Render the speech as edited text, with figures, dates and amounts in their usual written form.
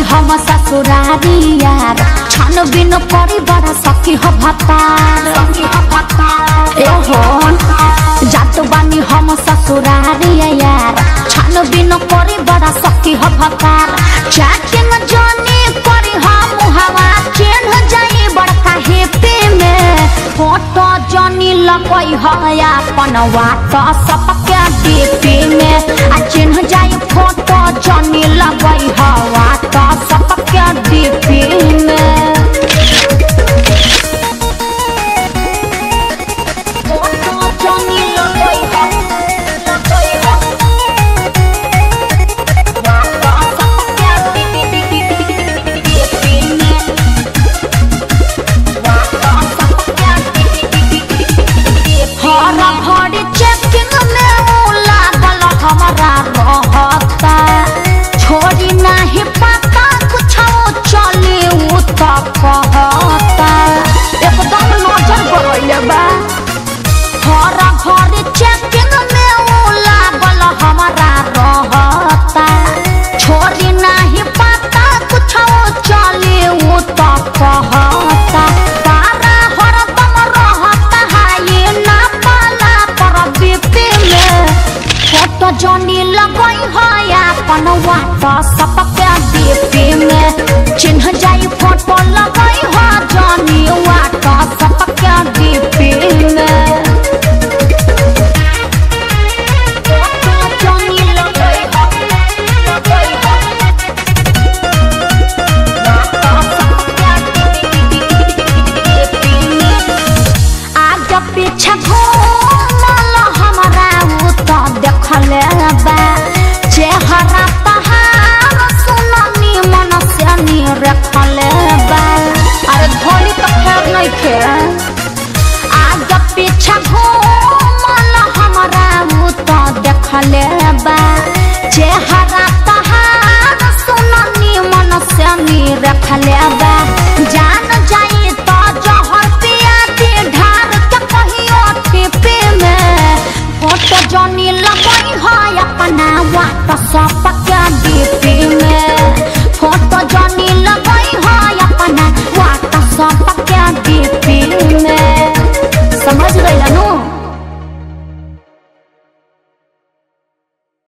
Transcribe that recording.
हम ससुरारी यार छन बिन परी बड़ा सखी हो भतार जात बानी हम ससुरारी यार छन बिन परी बड़ा सखी हो भतार चैकिंग जानी करी हम हवा चेन जाई बड़का हेपे में फोटो जानी लगई है अपन वाट सबके डीपी में आ चिन्ह जाई फोटो जानी लगई है वाट सबके डीपी में फोटो जानी लगई है वाट सबके डीपी में हर घड़ी चेकिंग में लागल हमारा रहता छोड़ी नहीं पता कुछ चले उ तो कहता एकदम नजर गड़ले बा हर घड़ी चेकिंग में लागल हमारा रहता छोड़ी नहीं पता कुछ चले उ तो कहता तारा हरदम रहता है ये ना पाला पर बीपी में फोटो जानी लगई है अपन वाट सबके डीपी में चिन्ह जाई फोटो लगई है जानी वाट सबके डीपी में फोटो जानी लगई है आगे पीछे घूमल हमारा उ तो देखले बा चेहरा तहार सुननी मन से नी रखले बा अरे धोली तो खैर नहीं खे आगे पीछे घूमल हमारा उ तो देखले बा चेहरा तहार सुननी मन से नी रखले बा जान जाई तो जहर पिया दी ढार के कहियो टिपी में फोटो जानी लगई है अपना वाट सबके डीपी में